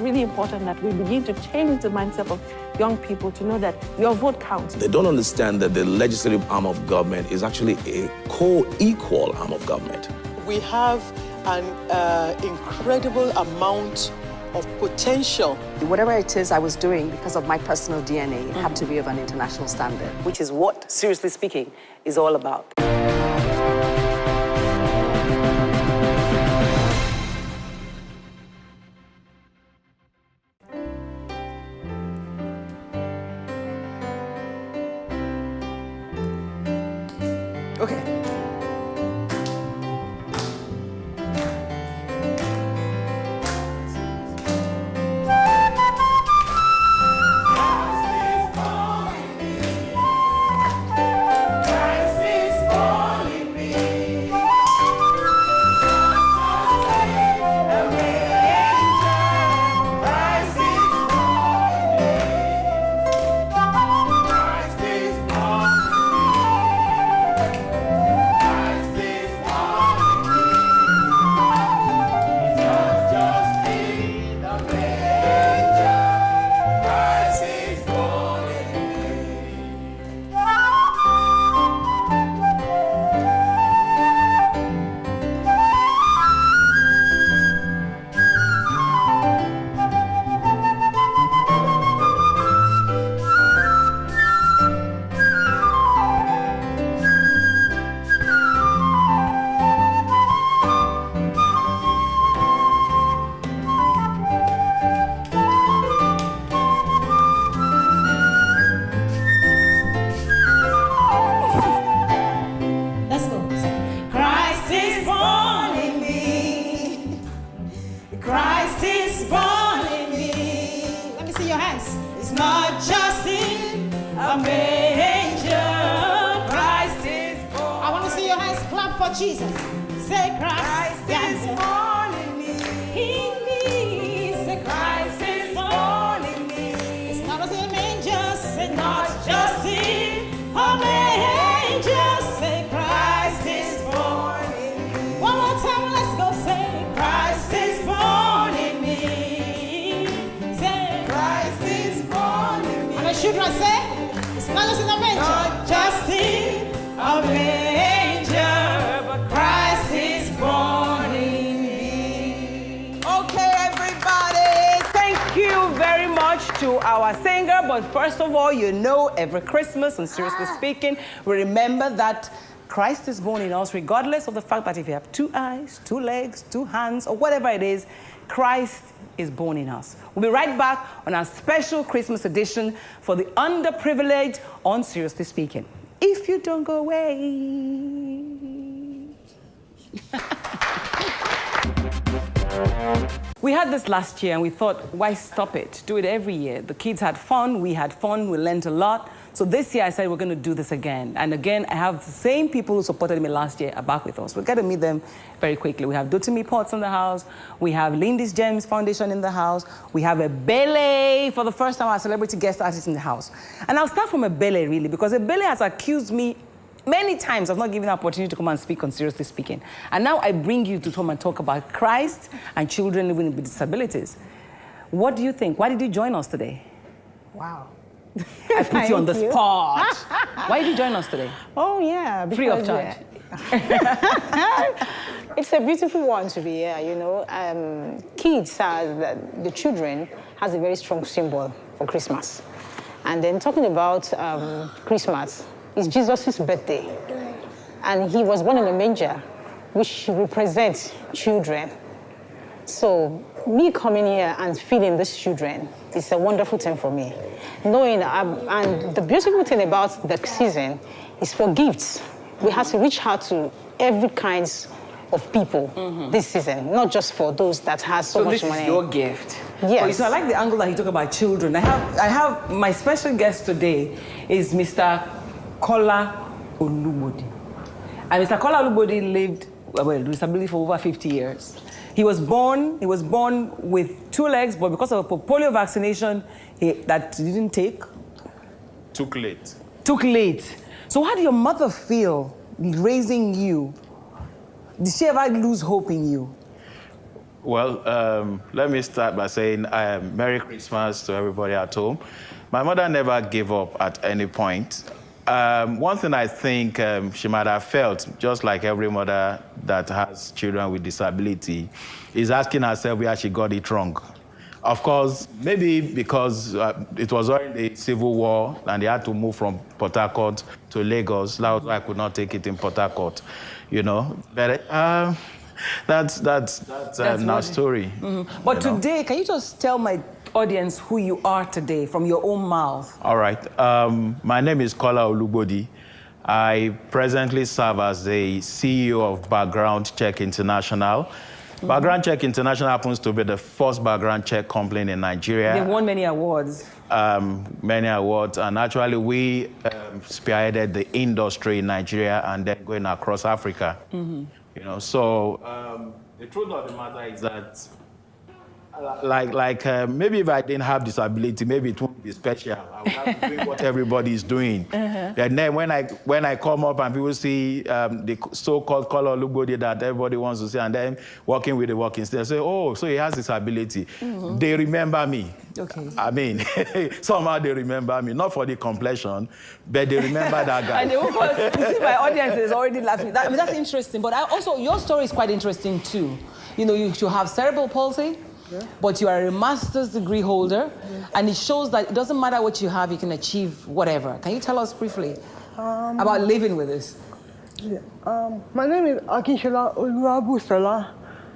really important that we begin to change the mindset of young people to know that your vote counts. They don't understand that the legislative arm of government is actually a co-equal arm of government. We have an incredible amount of potential. Whatever it is I was doing, because of my personal DNA, it had to be of an international standard, which is what, seriously speaking, is all about. Okay. Jesus, say Christ is born in me. In me, say Christ is born in me. It's not just an angel, say not just in a angel, say Christ is born in me. One more time, let's go, say Christ is born in me. Say Christ is born in me. And the children say, it's not just in a manger, not just in a manger. To our singer, but first of all, you know, every Christmas, and seriously speaking, we remember that Christ is born in us, regardless of the fact that if you have 2 eyes, 2 legs, 2 hands, or whatever it is, Christ is born in us. We'll be right back on our special Christmas edition for the underprivileged on Seriously Speaking. If you don't go away. We had this last year and we thought, why stop it? Do it every year. The kids had fun, we had fun, we learned a lot. So this year I said we're going to do this again. And again, I have the same people who supported me last year are back with us. We're going to meet them very quickly. We have Dotimi Potts in the house. We have Lindy's Gems Foundation in the house. We have Ebele, for the first time, our celebrity guest artist in the house. And I'll start from Ebele, really, because Ebele has accused me many times of not giving an opportunity to come and speak on Seriously Speaking. And now I bring you to come and talk about Christ and children living with disabilities. What do you think? Why did you join us today? Wow. I put you on the spot. Why did you join us today? Oh, yeah. Free of charge. It's a beautiful one to be here, you know. Kids, the children, has a very strong symbol for Christmas. And then talking about Christmas, it's Jesus' birthday. And he was born in a manger, which represents children. So me coming here and feeding these children is a wonderful thing for me. Knowing, and the beautiful thing about the season is for gifts. We have to reach out to every kinds of people this season, not just for those that have so much money. So this is your gift. Yes. So I like the angle that he talked about children. I have my special guest today is Mr. Kola Olubodi. And Mr. Kola Olubodi lived with disability for over 50 years. He was born with 2 legs, but because of a polio vaccination that he didn't take. Took late. Took late. So how did your mother feel raising you? Did she ever lose hope in you? Well, let me start by saying Merry Christmas to everybody at home. My mother never gave up at any point. One thing I think she might have felt, just like every mother that has children with disability, is asking herself where she got it wrong. Of course, maybe because it was during the Civil War and they had to move from Port Harcourt to Lagos. That was why I could not take it in Port Harcourt, you know. But that's our story. Mm-hmm. But today, can you just tell my audience who you are today from your own mouth? All right. My name is Kola Olugbodi. I presently serve as the CEO of Background Check International. Background Check International happens to be the first background check company in Nigeria. They won many awards. Many awards, and actually we spearheaded the industry in Nigeria and then going across Africa. You know, so the truth of the matter is that, maybe if I didn't have disability, maybe it wouldn't be special. I would have to do what everybody is doing. And then when I come up and people see the so-called Kola Olugbodi that everybody wants to see, and then working with the working state, say, oh, so he has disability. They remember me. Okay. I mean, somehow they remember me, not for the complexion, but they remember that guy. And they will, you see, my audience is already laughing. I mean, that's interesting. But also, your story is quite interesting too. You know, you have cerebral palsy. But you are a master's degree holder, and it shows that it doesn't matter what you have, you can achieve whatever. Can you tell us briefly about living with this? Yeah. My name is Akishola Oluwabusola,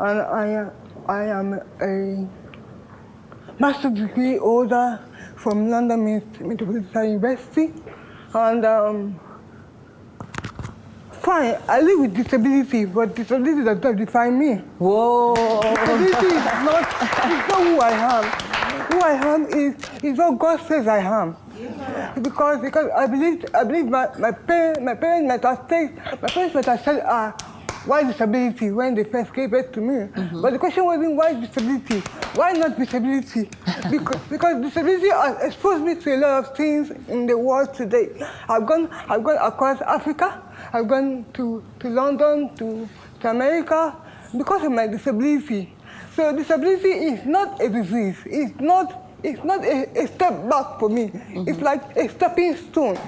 and I am a master's degree holder from London Metropolitan University. And fine, I live with disability, but disability does not define me. Whoa! Disability is not who I am. Who I am is what God says I am. Because I believe my parents might have said, why disability when they first gave birth to me. But the question wasn't why disability. Why not disability? because disability has exposed me to a lot of things in the world today. I've gone across Africa. I've gone to London, to America, because of my disability. So disability is not a disease. It's not a step back for me. It's like a stepping stone.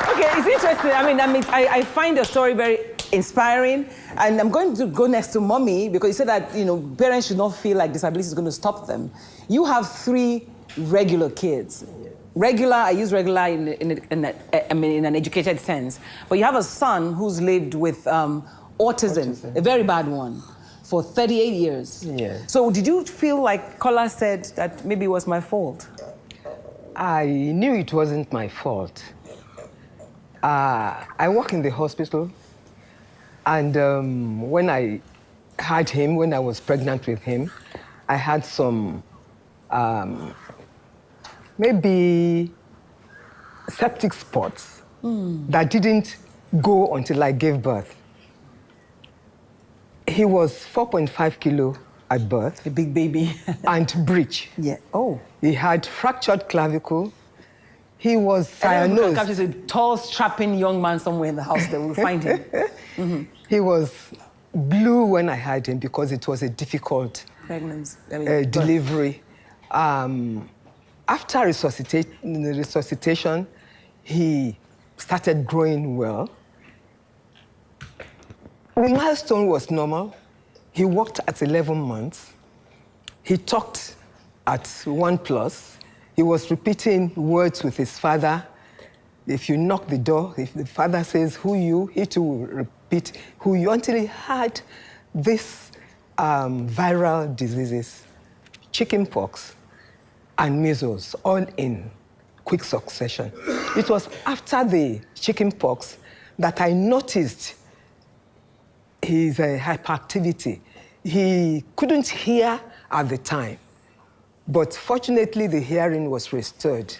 Okay, it's interesting. I find the story very inspiring, and I'm going to go next to Mommy because you said that parents should not feel like disability is going to stop them. You have 3 regular kids. Regular, I use regular in an educated sense, but you have a son who's lived with autism, a very bad one, for 38 years. Yeah. So did you feel like Kola said that maybe it was my fault? I knew it wasn't my fault. I work in the hospital, and when I had him, when I was pregnant with him, I had some maybe septic spots that didn't go until I gave birth. He was 4.5 kilo at birth. A big baby. And breech. Yeah. Oh. He had fractured clavicle. He was cyanosed. There's a tall, strapping young man somewhere in the house that will find him. He was blue when I had him because it was a difficult pregnancy, delivery. After resuscitation, he started growing well. The milestone was normal. He walked at 11 months. He talked at 1+. He was repeating words with his father. If you knock the door, if the father says, "Who you?" he too will repeat, "Who you?" until he had these viral diseases, chickenpox and measles, all in quick succession. It was after the chickenpox that I noticed his hyperactivity. He couldn't hear at the time, but fortunately the hearing was restored.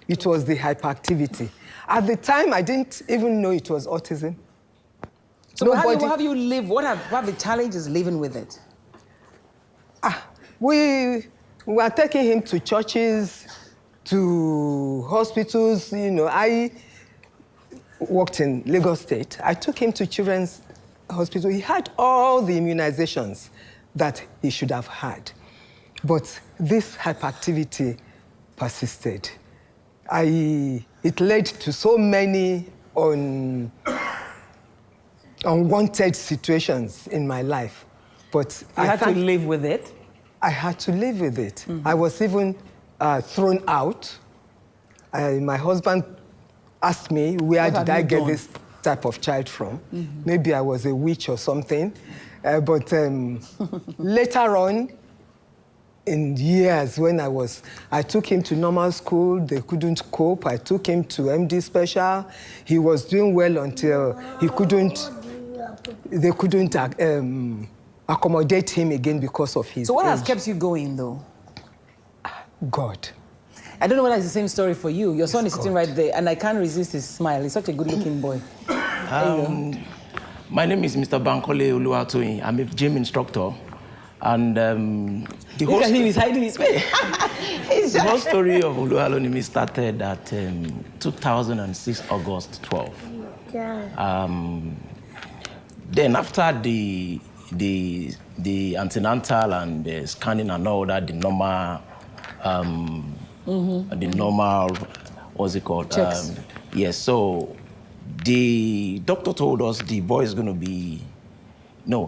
It was the hyperactivity. At the time, I didn't even know it was autism. So how have you lived? What have the challenges living with it? We were taking him to churches, to hospitals. I worked in Lagos State. I took him to children's hospital. He had all the immunizations that he should have had. But this hyperactivity persisted. It led to so many unwanted situations in my life. But I had to live with it? I had to live with it. I was even thrown out. My husband asked me, where did I get this type of child from? Maybe I was a witch or something. But later on, in years when I took him to normal school, they couldn't cope. I took him to MD Special. He was doing well until they couldn't accommodate him again because of his So what age. has kept you going, though? God. I don't know whether it's the same story for you. Your son is sitting right there, and I can't resist his smile. He's such a good-looking boy. My name is Mr. Bankole Oluwatoyin. I'm a gym instructor. And the whole he's hiding his face. The whole story of Oluwalonimi started at 2006, August 12. Then after the antenatal and the scanning and all that, the normal, what's it called? Checks. Yes, so the doctor told us the boy is going to be,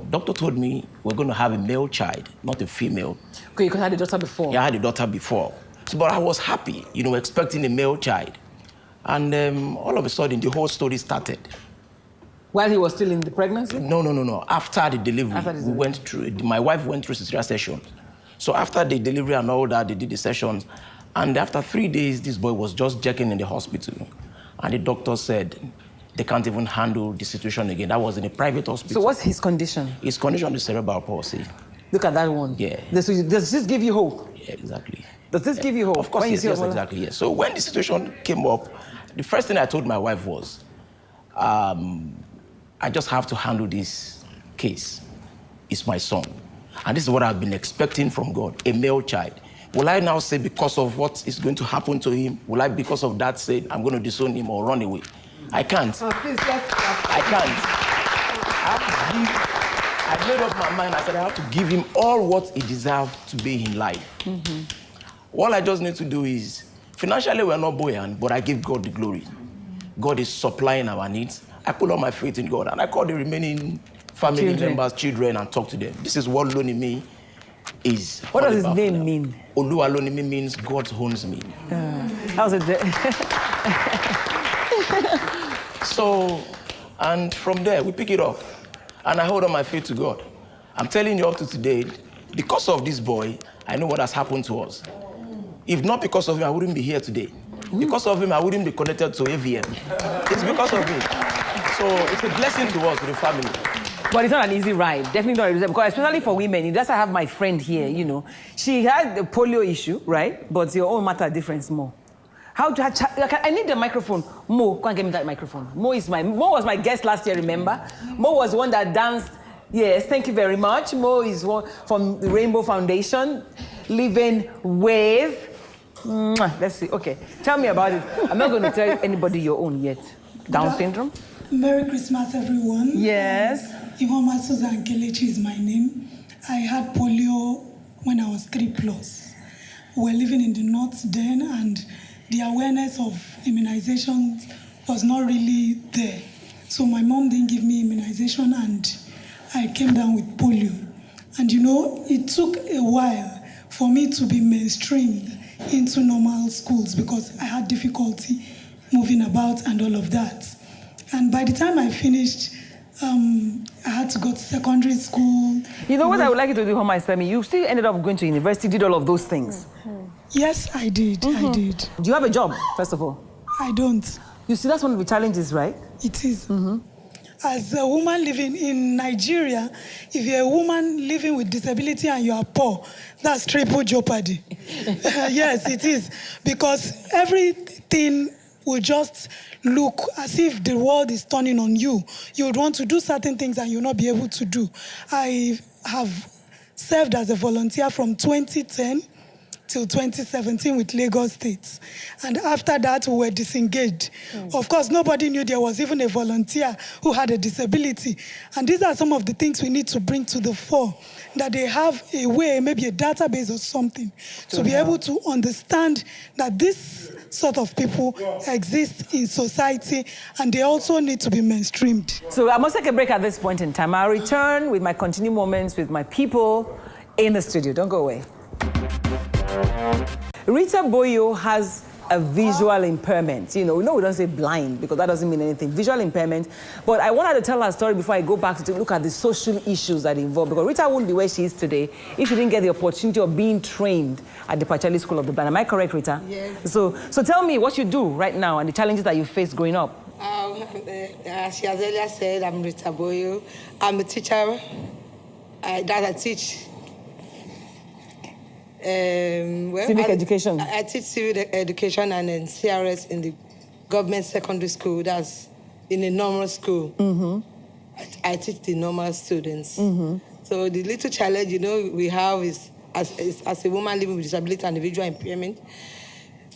doctor told me we're going to have a male child, not a female. Okay, because I had a daughter before. Yeah, I had a daughter before. So, but I was happy, expecting a male child. And all of a sudden, the whole story started. While he was still in the pregnancy? No. After the delivery, we went through, my wife went through cesarean sessions. So after the delivery and all that, they did the sessions. And after 3 days, this boy was just jerking in the hospital. And the doctor said they can't even handle the situation again. That was in a private hospital. So what's his condition? His condition is cerebral palsy. Look at that one. Yeah. Does this give you hope? Yeah, exactly. Does this give you hope? Of course, yes, exactly. Yes. So when the situation came up, the first thing I told my wife was, I just have to handle this case. It's my son. And this is what I've been expecting from God, a male child. Will I now say because of what is going to happen to him, will I because of that say I'm going to disown him or run away? I can't. Oh, please, I can't. I made up my mind. I said I have to give him all what he deserves to be in life. All I just need to do is, financially we're not buoyant, but I give God the glory. God is supplying our needs. I put all my faith in God, and I call the remaining family members, children, and talk to them. This is what Lonimi is. What does his name mean? Oluwalonimi means God owns me. How's it there? So, and from there, we pick it up. And I hold on my faith to God. I'm telling you up to today, because of this boy, I know what has happened to us. If not because of him, I wouldn't be here today. Because of him, I wouldn't be connected to AVM. It's because of him. So it's a blessing to us, to the family. But it's not an easy ride. Definitely not easy. Because especially for women, that's why I have my friend here, She had the polio issue, right? But your own matter difference more. I need the microphone. Mo, go and get me that microphone. Mo was my guest last year, remember? Mo was the one that danced. Yes, thank you very much. Mo is one from the Rainbow Foundation, living with. Let's see. Okay, tell me about it. I'm not going to tell anybody your own yet. Down syndrome. Merry Christmas, everyone. Yes. Ivoma Susan Kelechi is my name. I had polio when I was 3+. We were living in the north then, and the awareness of immunization was not really there. So my mom didn't give me immunization, and I came down with polio. And it took a while for me to be mainstreamed into normal schools because I had difficulty moving about and all of that. And by the time I finished, I had to go to secondary school. You know what I would like you to do, Homa, is tell me, you still ended up going to university, did all of those things. Yes, I did. I did. Do you have a job, first of all? I don't. You see, that's one of the challenges, right? It is. As a woman living in Nigeria, if you're a woman living with disability and you are poor, that's triple jeopardy. Yes, it is. Because everything will just look as if the world is turning on you. You would want to do certain things and you'll not be able to do. I have served as a volunteer from 2010 till 2017 with Lagos State. And after that, we were disengaged. Of course, nobody knew there was even a volunteer who had a disability. And these are some of the things we need to bring to the fore, that they have a way, maybe a database or something, to be able to understand that this sort of people exist in society, and they also need to be mainstreamed. So I must take a break at this point in time. I'll return with my continued moments with my people in the studio. Don't go away. Rita Boyo has a visual impairment. You know, we don't say blind because that doesn't mean anything. Visual impairment. But I wanted to tell her story before I go back to look at the social issues that involve. Because Rita wouldn't be where she is today if she didn't get the opportunity of being trained at the Pachali School of the Blind. Am I correct, Rita? Yes. So tell me what you do right now and the challenges that you face growing up. She has earlier said, I'm Rita Boyo. I'm a teacher that I teach. Civic education. I teach civic education and then CRS in the government secondary school. That's in a normal school. I teach the normal students. So the little challenge, we have is as a woman living with disability and visual impairment.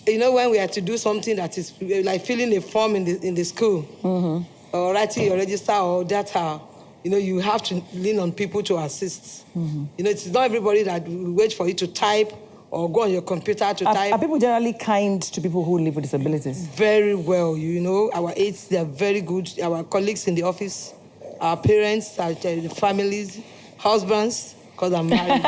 When we have to do something that is like filling a form in the school, or writing your register or data, you have to lean on people to assist. It's not everybody that will wait for you to type or go on your computer to type. Are people generally kind to people who live with disabilities? Very well, our aides, they are very good. Our colleagues in the office, our parents, our families, husbands, because I'm married.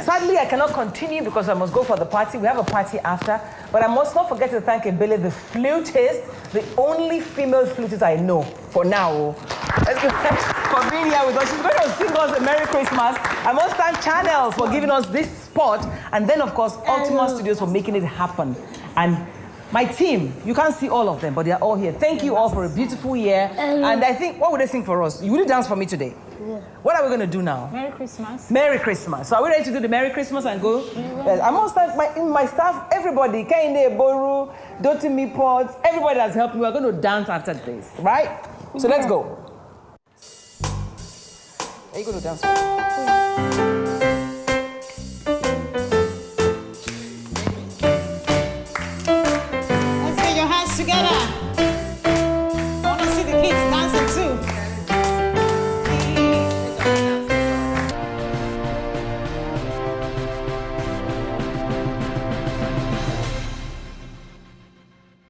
Sadly, I cannot continue because I must go for the party. We have a party after. But I must not forget to thank Ebele, the flutist, the only female flutist I know for now. For being here with us. She's going to sing us a Merry Christmas. I must thank Channels for giving us this spot. And then, of course, Ultima Studios for making it happen. And my team, you can't see all of them, but they're all here. Thank you all for a beautiful year. And I think, what would they sing for us? You will dance for me today. Yeah. What are we going to do now? Merry Christmas. Merry Christmas. So are we ready to do the Merry Christmas and go? Yes. I must thank my staff, everybody. Kainde, Boru, Dotimi Potts, everybody that's helped me. We're going to dance after this, right? So let's go. Are you going to dance?